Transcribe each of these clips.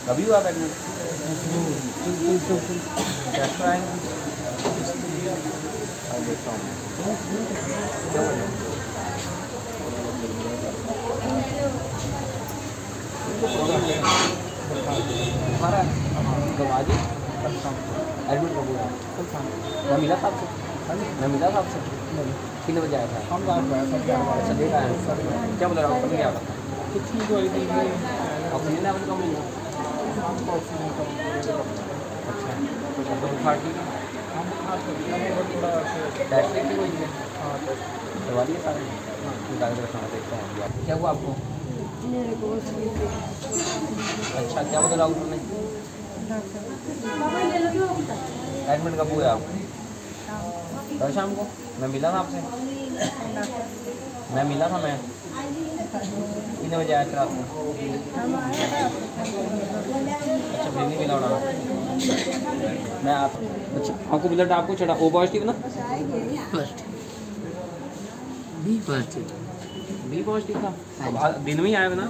कभी हुआ pregnant? Test कराएंगे। देखता हूँ क्या बोले हमारा गवाजी एडमिट कब हुआ? मैं मिला था आपसे? मैं मिला था आपसे? कितने बजे आया था? हम रात में अच्छा देख आए सर। क्या बोला डॉक्टर ने? क्या बोला? कुछ नहीं दवाई दी ऑक्सीजन लेवल कम मिला। अच्छा तो बुखार ठीक है? हाँ बुखार तो थोड़ा टेस्ट लेके कोई है? हाँ दवा दिए सारे निकाल के रखना देखता हूँ। क्या हुआ आपको? अच्छा क्या बोला डॉक्टर ने? एडमिट कब हुए आप? कल शाम को मैं मिला था आपसे? मैं मिला था मैं कितने बजे आया था रात में? अच्छा फिर नहीं मिला होना मैं आप। अच्छा आपको ब्लड आपको चढ़ा ओ पॉजिटिव ना? बी पॉजिटिव था। अब दिन में ही आया ना?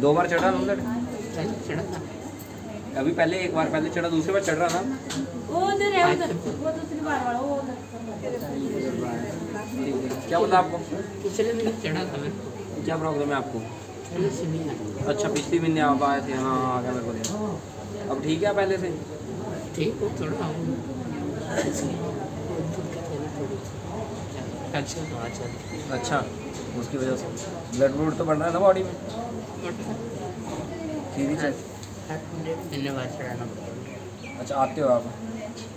2 बार चढ़ा ब्लड? चढ़ा था अभी पहले एक बार पहले चढ़ा दूसरी बार चढ़ रहा था। क्या बोला आपको? पिछले महीने चढ़ा था मेरे को। क्या प्रॉब्लम है आपको? अच्छा पिछले महीने आप आए थे। हाँ आ गया मेरे को। अब ठीक है पहले से? ठीक हो थोड़ा। अच्छा उसकी वजह से ब्लड तो बढ़ रहा है ना बॉडी में? धन्यवाद चढ़ाना। अच्छा आते हो आप?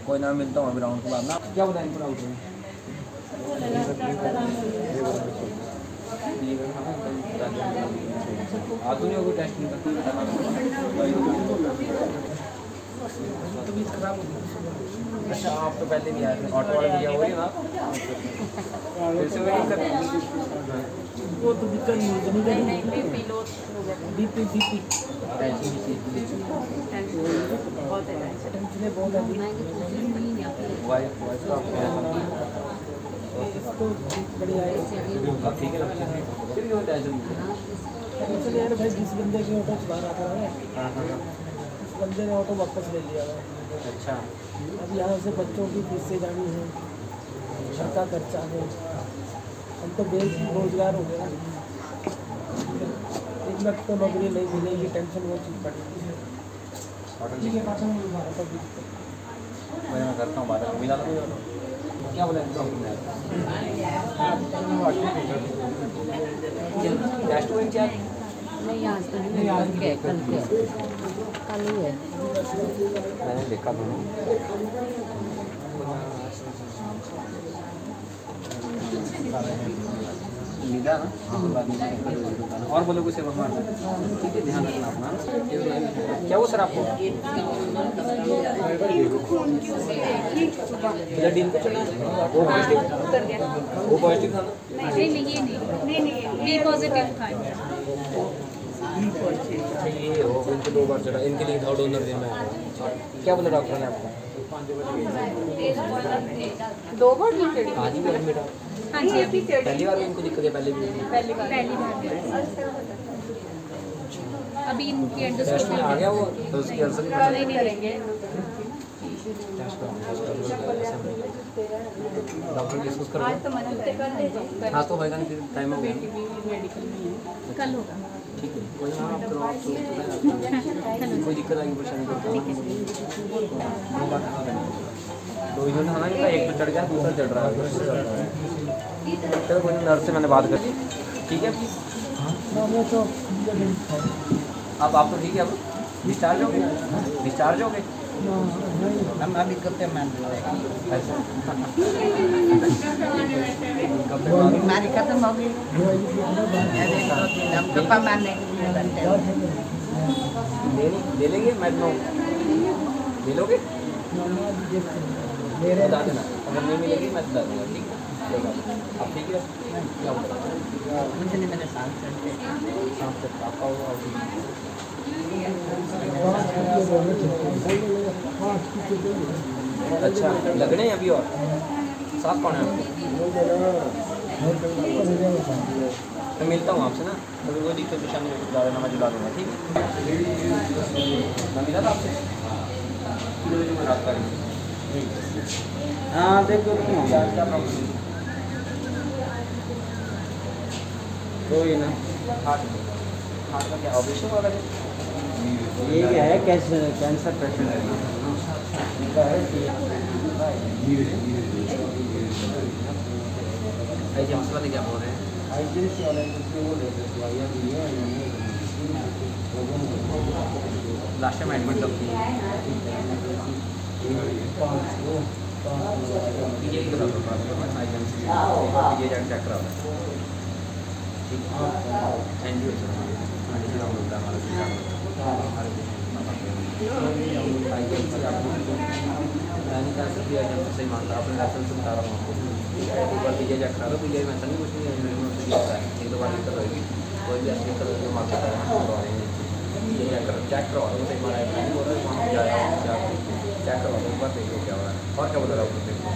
कोई ना मिलता हूँ अभी राउंड के बाद ना। क्या बताएंगे राउंड में? आज नहीं होगा टेस्ट नहीं खराब। अच्छा आप तो पहले भी आए थे ऑटो वाला भैया वही ना? फिर से वही कर वो तो दिक्कत नहीं बीपी बहुत है वाइफ बढ़िया है ठीक है फिर क्यों टेंशन यार भाई जिस बंदे की ऑटो चला रहा था उस बंदे ने ऑटो वापस ले लिया। अच्छा अब यहाँ से बच्चों की फीस से जानी है घर का खर्चा है हम तो बेरोजगार हो गए ना। 1 लाख तो नौकरी नहीं मिलेगी टेंशन वो चीज़ पड़ेगी। मैं करता हूँ बात मिला क्या बोला टेस्ट हुए क्या? नहीं आज तो नहीं कल ही है मैंने देखा था। लीदा ना और बोलो कुछ भगवान ठीक है ध्यान रखना अपना। क्या वो सर आपको ब्लड इनको चढ़ा वो पॉजिटिव था ना? नहीं बी पॉजिटिव था। अच्छा ये हो इनको 2 बार चढ़ा इनके लिए डोनर देना है। क्या बोला डॉक्टर ने आपको? 2 बार चढ़ी? हाँ जी एडमिट हो। हाँ जी अभी पहली बार इनको दिक्कत है? पहली बार अभी इनकी एंडोस्कोपी आ गया वो तो उसकी असर नहीं करेंगे। डॉक्टर डिस्कस कर हाँ तो होगा नहीं टाइम हो गया कल होगा। ठीक है कोई ना आप करो कोई दिक्कत आएगी परेशानी करता तो इन्होंने हमें कहा एक तो चढ़ गया दूसरा चढ़ रहा है। चलो कोई नर्स से मैंने बात कर ली ठीक है अब आप तो ठीक है अब डिस्चार्ज हो गए? डिस्चार्ज हो गए हम अभी करते हैं मैम हमारी खत्म हो गई ले लेंगे मैडम ले लोगे बता देना अगर नहीं मिलेगी मैं बता दूँगा ठीक है आप ठीक है क्या मुझे नहीं मैंने शाम से पापा हुआ अच्छा लगने हैं अभी और साथ कौन है आपके? मैं मिलता हूँ आपसे ना, अगर वो दिक्कत परेशानी में ज़्यादा ना मैं जुला दूँगा, ठीक है? मैं मिला था आपसे रात का। हाँ देखो क्या क्या प्रॉब्लम कोई ना। हार्ट का क्या ऑपरेशन वगैरह? ये क्या है, कैंसर पेशेंट है इनका है। एजेंसी वाले क्या बोल रहे हैं? एजेंसी वाले कुछ वो ले दवाइयाँ दी है लास्ट टाइम एडमिट कब की? ये चेक करा ठीक है। एनजीओ सही मानता अपने रेफरेंस बता रहा हूँ आपको। एक बार पीजिए चेक करा दो, पीजिए में ऐसा नहीं कुछ नहीं है, एक दो बार दिक्कत होगी, कोई भी ऐसी दिक्कत होगी मार्केट करवा रहे हैं। ये चेक करवा दो, सही माना है बोल रहा है वहाँ जाया चेक करवा दो, एक बार देखो क्या हो रहा है और क्या बता रहा हूँ देखो।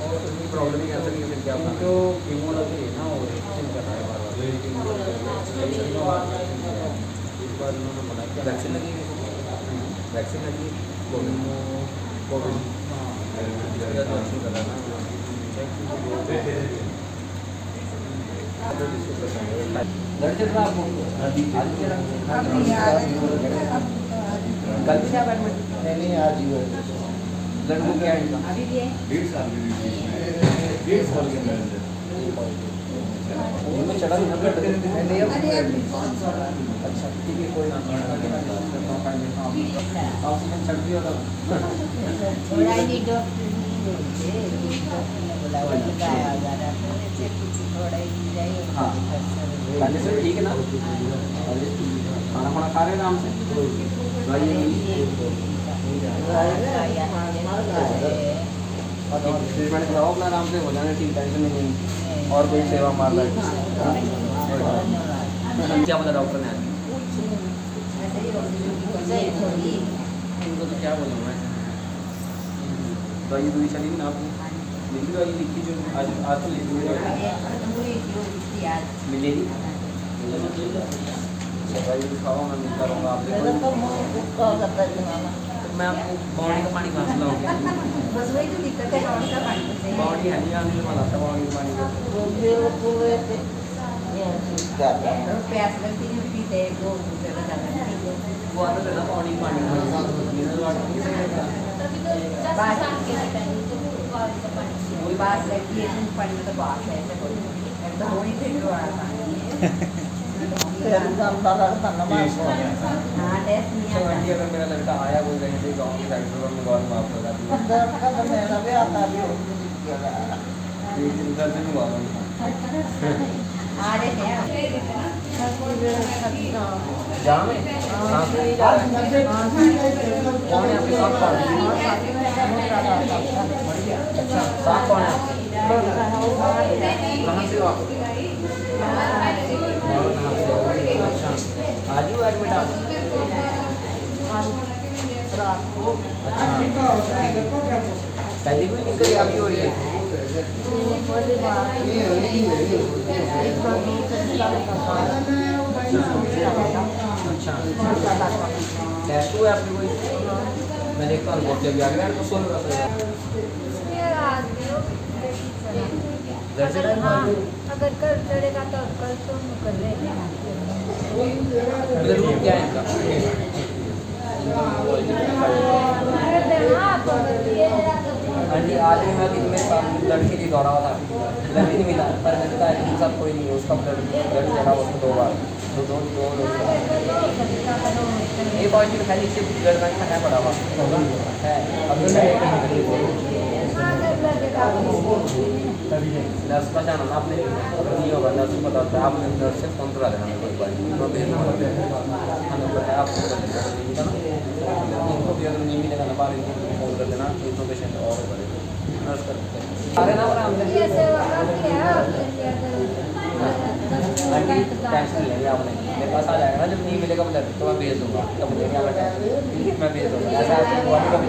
और प्रॉब्लम ही कैंसर की फिर क्या जो कीमोलॉजी है ना वो चेंज कर रहा है बार बार। इस बार उन्होंने बनाया क्या वैक्सीन लगी है, वैक्सीन लगी है कोविड वैक्सीन कर रहा है ना। कल भी आप एडमिट नहीं आज ही हुआ ब्लड ग्रुप क्या है इनका? 1.5 साल के इनमें चढ़ा नहीं ब्लड नहीं अब। अच्छा ठीक है कोई ना, ऑक्सीजन चढ़ भी होगा हाँ पहले से ठीक है ना। खाना खाना खा रहे हैं आराम से, ट्रीटमेंट कराओ अपना आराम से, हो जाना ठीक, टेंशन नहीं। और कोई सेवा मार रहा है क्या बोला डॉक्टर ने? उनको तो क्या बोलूँ मैं, दवाई चली ना आपने लिखी, दवाई लिखी जो आज तो लिखी मिलेगी दवाई खाओ, मैं मिलता रहूँगा आपसे। मैं आपको बॉडी का पानी कहाँ से लाऊंगा? बस वही तो दिक्कत है, बॉडी का पानी से बॉडी है नहीं आने वाला था, बॉडी का पानी प्यास लगती है पीते हैं वो वो आता था बॉडी पानी मिनरल वाटर नहीं सही रहता। बात लगती है पानी में तो बात है ऐसे कोई तो हो नहीं फिर वाला पानी हाँ टेस्ट नहीं आता। अगर मेरा लड़का आया कोई कहीं से गाँव के साइड में गौर माफ कर रहा साफ कौन है? कहाँ से हो आप? आज ही एडमिट आप? पहले कोई दिक्कत आपकी हो रही है? अच्छा टेस्ट हुआ आपने कोई? मैं देखता हूँ रिपोर्ट जब आ गया तो 16 अगर कल चढ़ेगा तो कल तो कर लेंगे। रूट क्या है इनका? आज मैं दिन में लड़के की दौड़ा हुआ था, ब्लड नहीं मिला, पर मैंने कहा सब कोई नहीं है, उसका ब्लड चढ़ा उसको 2 बार तो दो ये पॉजिटिव है, नीचे ब्लड बैंक में है पड़ा हुआ है। अब नर्स का जाना ना आपने नहीं होगा, नर्स को पता होता है, आपने नर्स से फोन करा देना मेरे को एक बार, नंबर है आपको इनको भी अगर नहीं मिलेगा ना बाहर इनको फोन कर देना, एक दो पेशेंट और नर्स कर अरे ना टेंशन लेंगे आपने, मेरे पास आ जाएगा ना जब नहीं मिलेगा ब्लड तो मैं भेज दूँगा, तब मुझे क्या लगा मैं भेज दूँगा। ऐसा बॉडी का भी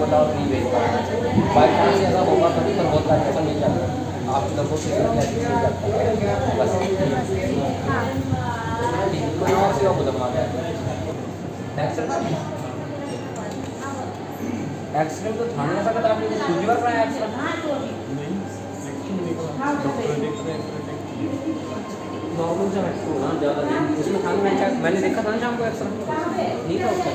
बताओ नहीं भेज पाएगा, बाई चांस ऐसा होगा कभी तो बहुत ऐसा नहीं जाता आपकी तरफ से मिल जाता है बस। एक्सरे तो थाने तक आपने दूसरी बार कराया एक्सरे? नॉर्मल से ना ज़्यादा नहीं उसमें थाने में क्या मैंने देखा था ना शाम को एक्सरे नहीं था उसका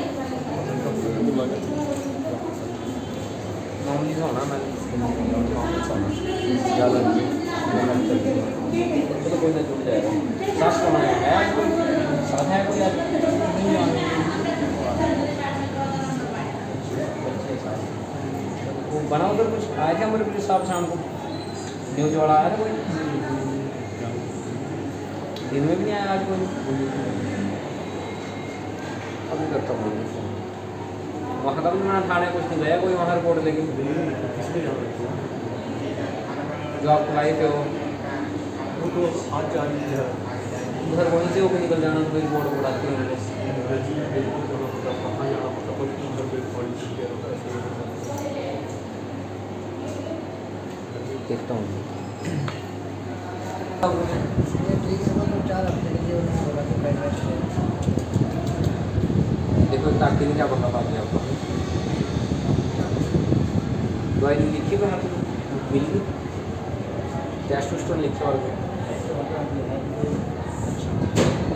नॉर्मली से होना मैंने नॉर्मल से होना ज़्यादा तो कोई ना जुड़ जाएगा साथ कौन है कोई साथ है कोई वो बना उधर कुछ आया था हमारे पुलिस साहब शाम को न्यूज वाला आया था कोई दिन में भी नहीं आया आज कोई अभी करता हूँ वहाँ का भी मैंने थाने कुछ नहीं गया कोई वहाँ रिपोर्ट लेके जो आपको लाई थे वो तो आज जानी है उधर वहीं से होकर निकल जाना तो कोई रिपोर्ट उड़ाते हैं देखता हूँ देखो ताकि क्या बता पाते हैं आपको दवाई लिखी तो मिल गई टेस्ट उस्ट लिखे और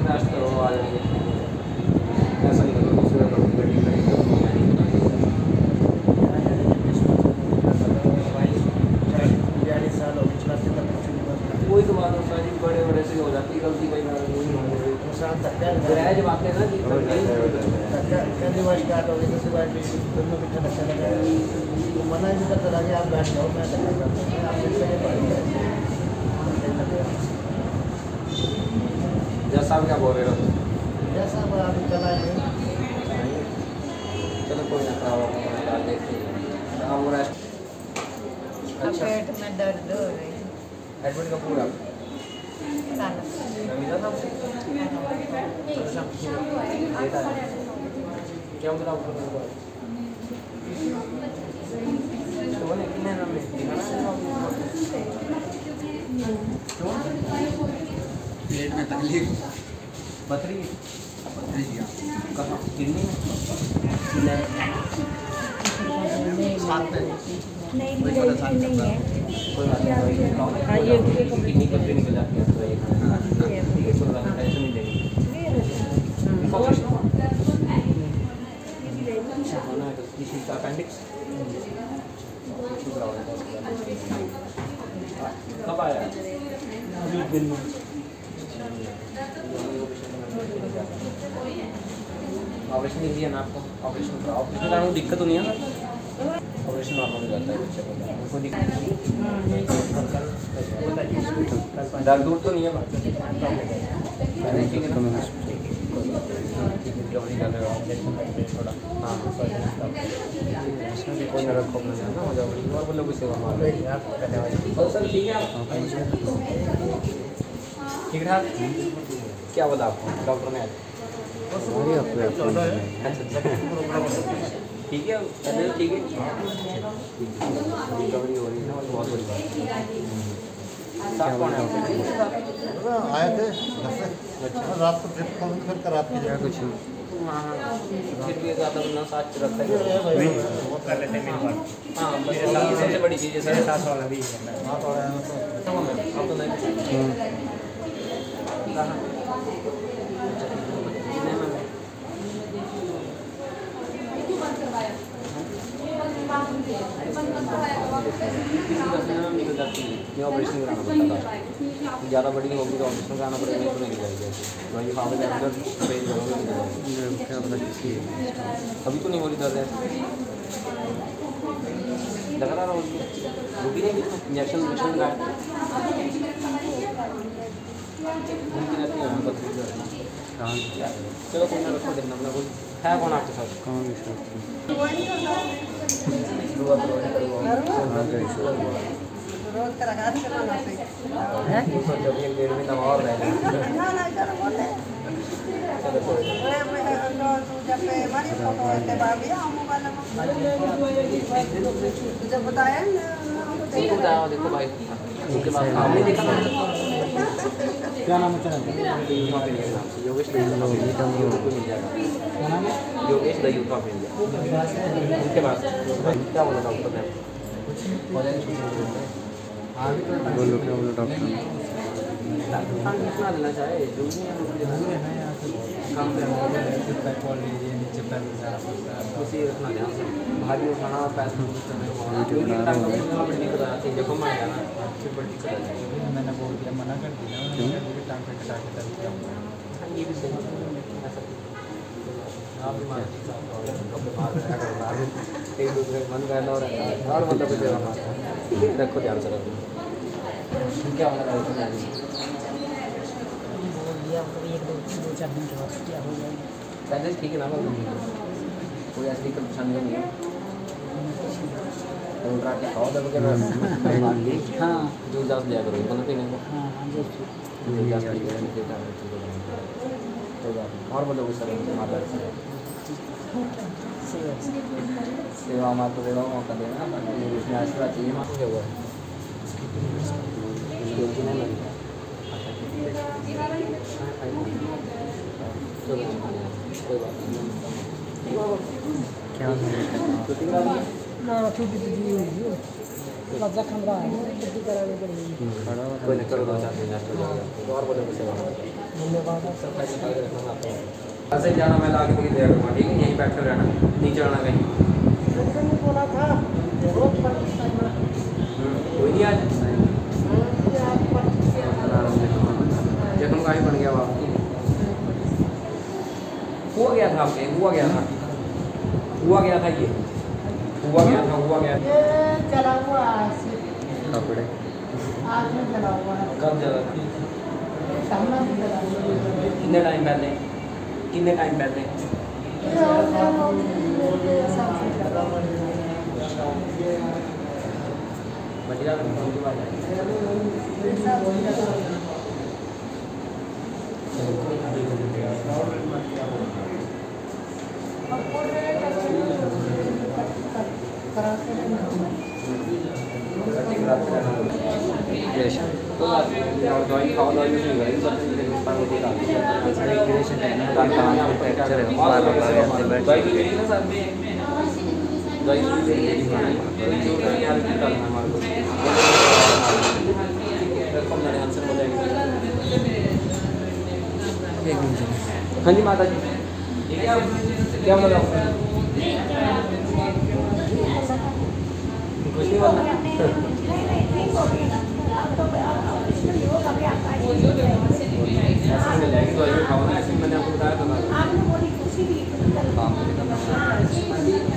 टेस्ट करो आ जाएंगे ऐसा नहीं करो दूसरा करो कोई तो बात होता है बड़े बड़े से हो जाती है गलती कई बार गैराज बात है ना कि मना नहीं करता था कि आप बैठ जाओ मैं जैसा क्या बोल रहे हो जैसा आप चलाएंगे चलो कोई ना कराओ देखते हैं अच्छा पेट में दर्द हो रही है एडमिट का पूरा मिला था क्या बताओ पेट में तकलीफ पथरी कहाँ किडनी में कोई बात नहीं किडनी पथरी निकल जाती है टेंशन नहीं लेनी अपेंडिक्स कब आया ऑपरेशन नहीं दिया ना आपको ऑपरेशन कराने में दिक्कत तो नहीं है ना ऑपरेशन नॉर्मल हो जाता है बच्चे को उनको दिक्कत दर्द दूर तो नहीं है थोड़ा हाँ इसमें कोई नरक खोपना जाना हो जाओ और बोलो कोई सेवा मार सर ठीक है ठीक ठाक क्या बोला आपको डॉक्टर ने ठीक है ठीक है रिकवरी हो रही है ना बहुत बड़ी बात साथ कौन है आए थे रात को ट्रिप फोन फिर कर रात की जगह कुछ हाँ फिर भी ज़्यादा ना साथ रखता है वो कर लेते हैं मेरी बात हाँ बस ये सबसे बड़ी चीज़ है सर साथ वाला भी हाँ थोड़ा आप तो नहीं निकल जाती है ये ऑपरेशन कराना पड़ता था ज़्यादा बड़ी होगी तो ऑपरेशन कराना पड़ेगा नहीं तो नहीं जाएगी वही फार्म के अंदर पेज करोगे क्या पता किसी अभी तो नहीं हो रही दर्द है लग रहा रुकी नहीं इंजेक्शन लगाया घूमती रहती है चलो कोई ना रखो देखना अपना कोई है कौन आपके साथ कौन रोज का रखा चलाना पे है जब एक डेढ़ महीना और रहेगा ना ना चलो बोले तू जब पे हमारी फोटो है बाबी हम मोबाइल में तुझे बताया देखो भाई उनके बाद आपने देखा क्या नाम है चैनल का? यूथ ऑफ इंडिया के नाम से Yogesh the youth of India YouTube पे मिल जाएगा। क्या नाम है? Yogesh the youth of India. उनके पास क्या बोला डॉक्टर ने? बोलो क्या बोलो डॉक्टर खान कितना देना चाहे जो भी है काम उसी रखना ध्यान से भारी उठाना पैसा जब हम आएगा ना फिर बड़ी दिक्कत आ जाएगी। मैंने बोल दिया, मना कर दिया टांग पे कटा के तब ये भी सही आप भी मार एक दूसरे मन रहना और मतलब कुछ रखो ध्यान से रखो क्या होना है एक दो चार दिन के बाद क्या हो जाएगा? पहले ठीक है ना कोई ऐसी परेशानी नहीं है खाओ दब के हाँ जूस जास दिया करो मतलब पीने को हाँ और बोलो सर माता सेवा माता दे रहा हूँ मौका देना उसमें आशीर्वाद चाहिए माता क्या हुआ है नहीं लगी चलो कोई बात नहीं क्या ना छुट्टी तो दी हुई है मजा खम रहा है छुट्टी कराने के लिए कोई नहीं करो 2-4 दिन रेस्ट हो जाएगा तो और बोलो सेवा धन्यवाद सब खाई खा के रखना आता है ऐसे जाना मैं लाके भी दिया करूँगा ठीक है यहीं बैठ कर रहना नीचे आना कहीं बोला था रोज कोई नहीं आज जखम का ही बन गया बाप हुआ गया था आपके हुआ गया था ये हुआ गया था ये चला हुआ है कपड़े आज में चला हुआ है कब जला था सामना भी चला हुआ है कितने टाइम पहले बढ़िया दवाई खाओ दवाई नहीं गई हाँ जी माता जी क्या बोला कुछ नहीं बोलना ऐसे मिल जाएगी दवाई में खाओ ना ऐसे मैंने आपको बताया था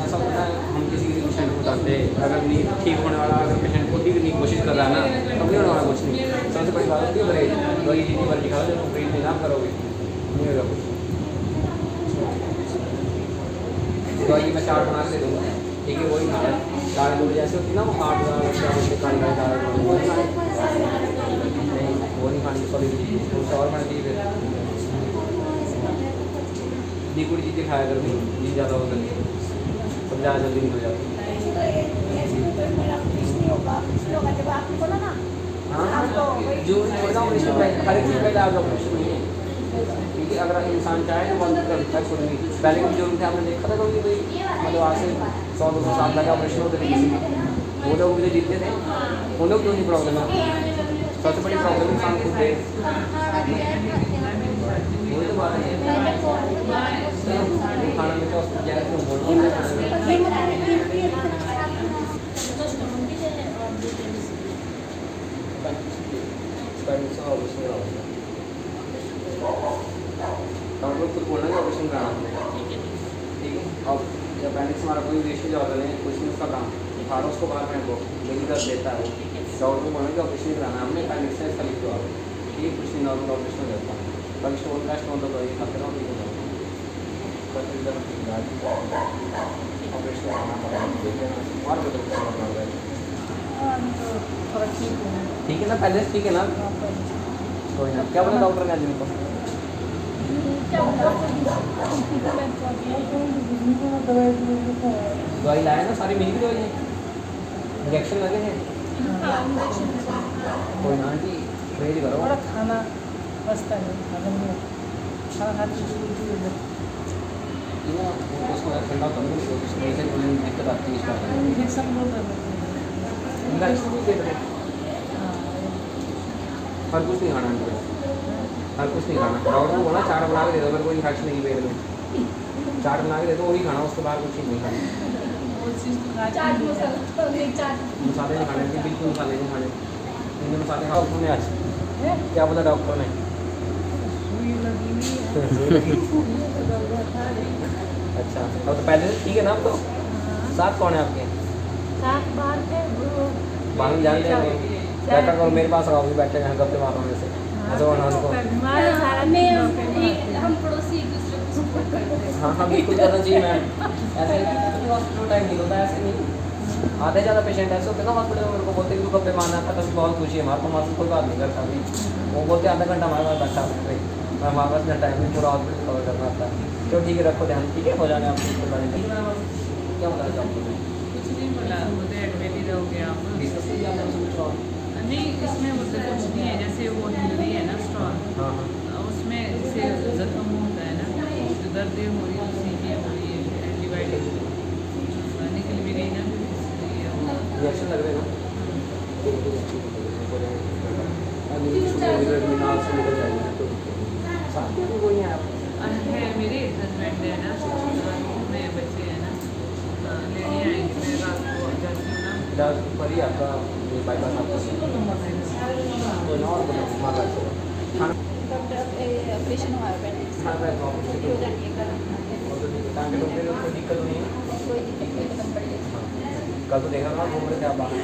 ऐसा होता है हम किसी पेशेंट को बताते अगर नहीं ठीक होने वाला अगर पेशेंट को ठीक करने की कोशिश कर रहा है ना तब नहीं होने वाला कुछ नहीं सबसे बड़ी बात होती है ब्रेन दवाई जितनी बार दिखाओ जब ब्रेन में नाम करोगे नहीं होगा कुछ दवाई मैं चार्ट बना के दे दूँगा ठीक है वही खाना काले दूध जैसे होती है ना वो 8,000 काली काले वो नहीं खानी सॉरी और खाने चाहिए फिर लिक्विड चीज़ें खाया कर जी ज़्यादा हो सकती सब ज़्यादा जल्दी नहीं हो जाती हाँ जो हर एक चीज़ का इलाज ऑपरेशन नहीं है क्योंकि अगर इंसान चाहे तो बंद कर सकता है खुद भी पहले के बुजुर्ग थे हमने देखा था कभी भाई मतलब आज से 100-200 साल पहले ऑपरेशन होते थे किसी वो लोग मुझे जीतते थे उन लोग क्यों नहीं प्रॉब्लम है सबसे बड़ी प्रॉब्लम इंसान खुद है वही तो बात है खाना में तो क्यों बोलते हम लोग खुद बोलना कि ऑपरेशन कराना ठीक है अब जब अपेंडिक्स हमारा कोई वेस्टेज ऑर्गन है कुछ नहीं उसका काम उठाड़ो उसको बाहर फेंको लेकिन दर्द देता है डॉक्टर को बोलना कि ऑपरेशन कराना हमने अपेंडिक्स है इसका लिख दो आप ठीक कुछ नहीं नॉर्मल ऑपरेशन हो जाता है कभी स्टोन का स्टोन तो दवाई खाते रहो ठीक हो जाता ऑपरेशन कराना पड़ेगा और ठीक है ना पहले ठीक है ना कोई ना क्या बोला डॉक्टर ने आज इनको दवाई लाया ना सारी मिली दवाई है इंजेक्शन लगे हैं कोई ना आंटी रेडी करो खाना बसता है अगर नहीं खाना खाते उसको ठंडा कर लो उसमें दिक्कत आती है इंजेक्शन लो कर हर कुछ नहीं खाना हर कुछ नहीं खाना डॉक्टर को ना चाट बना के दे दो अगर कोई इन्फेक्शन नहीं पेट में चाट बना के दे दो वही खाना उसके बाद कुछ नहीं खाना मसाले नहीं खाने बिल्कुल मसाले नहीं खाने इनके मसाले खाओ उन्होंने आज क्या बोला डॉक्टर ने अच्छा अब तो पहले से ठीक है ना अब तो साथ कौन है आपके बाहर जान लेंगे बैठा करो मेरे पास आओ बैठे हैं गप्पे मारो मेरे से ऐसा होना उनको हाँ हाँ बिल्कुल करना चाहिए मैम ऐसे हॉस्पिटल टाइम नहीं होता ऐसे नहीं आधे ज़्यादा पेशेंट ऐसे होते हैं ना हॉस्पिटल में मेरे को बोलते हैं कि गप्पे मारना था तभी बहुत खुशी है हमारे को हमारे कोई बात नहीं करता अभी वो बोलते आधा घंटा हमारे पास बैठा मैं हमारे पास इतना टाइम नहीं पूरा हॉस्पिटल कवर करना आता है चलो ठीक है रखो ध्यान ठीक है हो जाने आपको क्या बताना चाहूँगी कुछ नहीं बोला मुझे एडमिट ही रहोगे आप डिस्कस कीजिए आपने कुछ और नहीं इसमें मुझसे कुछ नहीं है जैसे वो हिलरी है ना स्टॉल हाँ हाँ उसमें जैसे जख्म होता है ना तो दर्द हो रही है सीटी हो रही है एंटीबायोटिक निकल भी गई ना रिएक्शन लग रहे हैं ना साथ में कोई है आप है मेरे हस्बैंड है ना में बच्चे हैं ना लेने आएंगे मैं रात को जाती हूँ ना इलाज पर ही आपका बाईपास आपका ऑपरेशन हुआ है दिक्कत नहीं है कोई दिक्कत नहीं खत्म पड़ गई कल तो देखा ना घूम रहे थे आप बाहर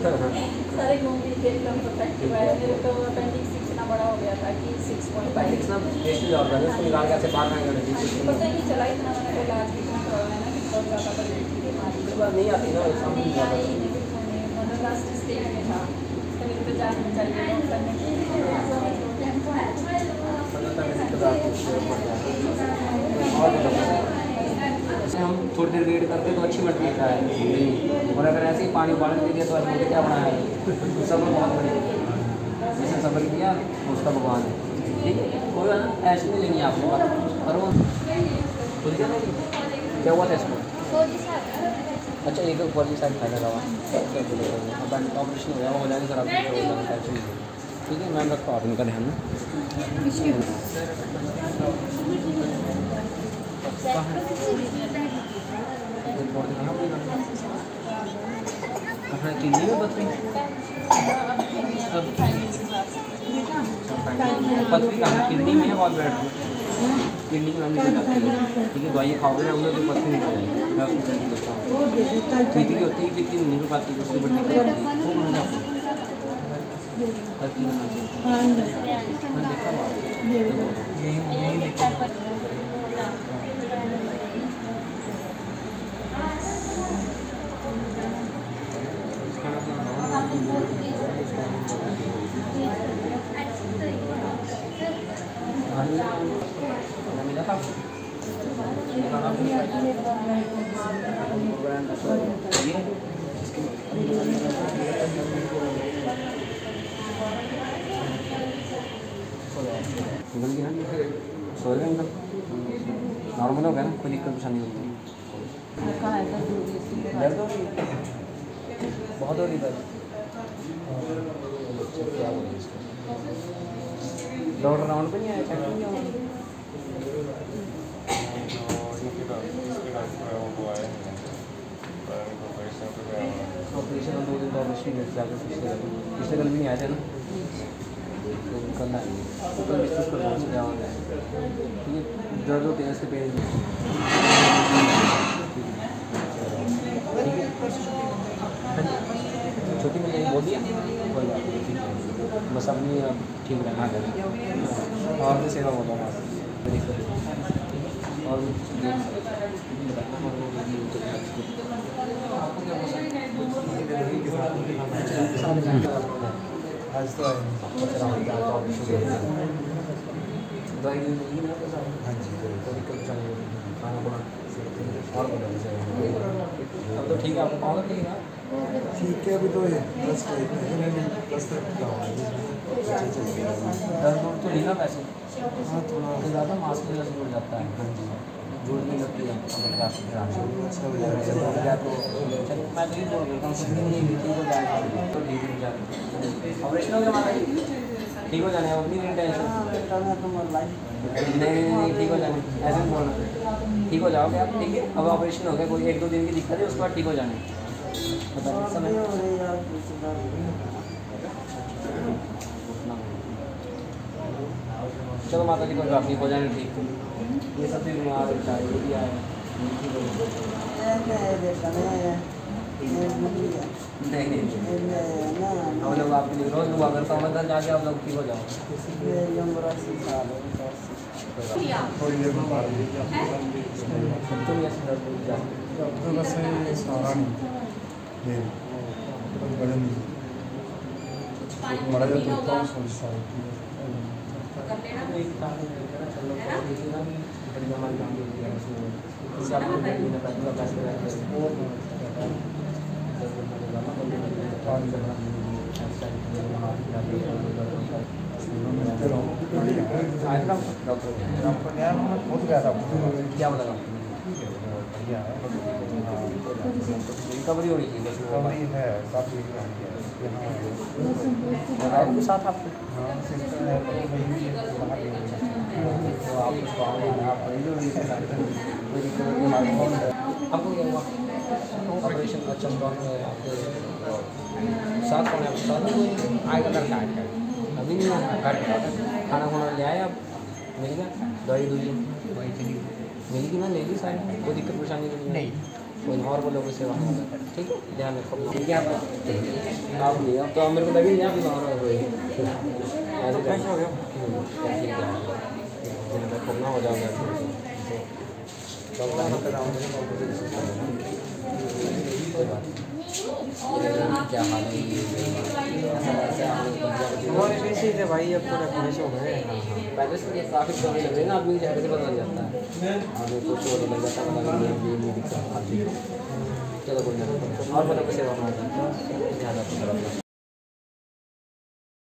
सारे घूम रही थी एकदम परफेक्ट हुआ है मेरे तो अपेंडिक्स इतना बड़ा हो गया था कि 6.5 इतना टेस्ट जॉब है उसको निकाल के ऐसे बाहर नहीं करना चाहिए पता ही नहीं चला इतना मैंने तो इलाज भी इतना करवाया ना कि बहुत ज़्यादा बड़ी थी बीमारी उसके बाद नहीं आती ना ऐसा नहीं आई बिल्कुल नहीं मतलब लास्ट स्टेज में था तो मेरे को जान में चाहिए डॉक्टर ने हम थोड़ी देर वेट करते तो अच्छी मटकी है और अगर ऐसे ही पानी उबाल के दिया तो आज बोलते क्या बनाया है सब्र बहुत बढ़िया जिसने सब्र किया उसका भगवान है ठीक है कोई ना ऐसे नहीं लेनी आपको करो खुल गया क्या हुआ था इसको अच्छा एक फौजी साहब खाना रहा अब ऑपरेशन हो गया हो जाएगा सर आपको टेंशन नहीं ठीक है मैम रखो आप इनका ध्यान कहाँ किडनी में पथरी पथरी कहाँ किडनी में है बहुत बैठ किडनी की नाम नहीं बताती ठीक है दवाई खाओगे ना उन्हें तो पथरी नहीं जाएगी मैं उसको जल्दी देता हूँ पीती होती है पीती नहीं हो पाती उसकी बड़ी दिक्कत नॉर्मल हो गया ना कोई दिक्कत परेशानी होती दर्द हो रही बहुत हो रही दर्द डॉक्टर राउंड पे नहीं आया चेक नहीं हुआ ऑपरेशन 2 दिन तो ऑपरेशन पिछले कल भी नहीं आए थे ना करना है तो कल डिस्कस कर रहा हूँ क्या हो जाए ठीक है दर्द होते हैं इसके पेट में ठीक है छोटी मिल जाएगी बोल दिया कोई बात नहीं ठीक है बस अपनी ठीक रहना है और भी सेवा होगा और आज तो दवाई हाँ जी कोई दिक्कत परेशानी खाना बना और अब तो ठीक है आपको पाओ ठीक है अभी तो बस 10 मिनट तो लेना पैसे ज़्यादा मास्क की जरूरत जाता है। हाँ जी जोड़ नहीं लगती है तो चल मैं तो ये बोल रहा हूँ कुछ भी नहीं ठीक हो जाएगा तो ठीक हो जाएगा ऑपरेशन हो गया हमारा ठीक हो जाने अपनी नहीं टेंशन नहीं ठीक हो जाने ऐसे नहीं बोलना ठीक हो जाओगे आप ठीक है। अब ऑपरेशन हो गया कोई 1-2 दिन की दिक्कत है उसके बाद ठीक हो जाने समय चलो माता जी कोई बात नहीं हो जाने ठीक ये सब भी बीमार होता है ये भी आए नहीं हम लोग आपके लिए रोज दुआ करता हूँ मैं जाके आप लोग ठीक हो जाओ थोड़ी देर में बाहर तुम ऐसे दर्द हो जाओ तो बस सारा नहीं बड़े नहीं मरा जाता हूँ सोचता हूँ क्या बोला रिकवरी हो रही है आपके साथ आपको तो आप उसको आपको क्या हुआ ऑपरेशन अच्छा आपके साथ कौन है आपके साथ में कोई आएगा लड़का आएगा अभी नहीं आना घर खाना खुना ले आए आप मिल गया दवाई दूरी मिलेगी ना ले ली सारी कोई दिक्कत परेशानी नहीं कोई और बोलो कोई सेवा ठीक है ध्यान रखो ठीक है आप नहीं अब तो मेरे को लगी नहीं आप बीमार हो गए ऐसे हो गया ना हो जाओगे क्या हाल है हमारे वैसे ही थे भाई अब तो रेफरेंस हो गए पहले से काफ़ी प्रॉब्लम लग रही है ना आदमी चेहरे से पता लग जाता है आदमी कुछ और लग जाता है पता नहीं दिक्कत आती चलो कोई नहीं और मतलब सेवा ध्यान रखो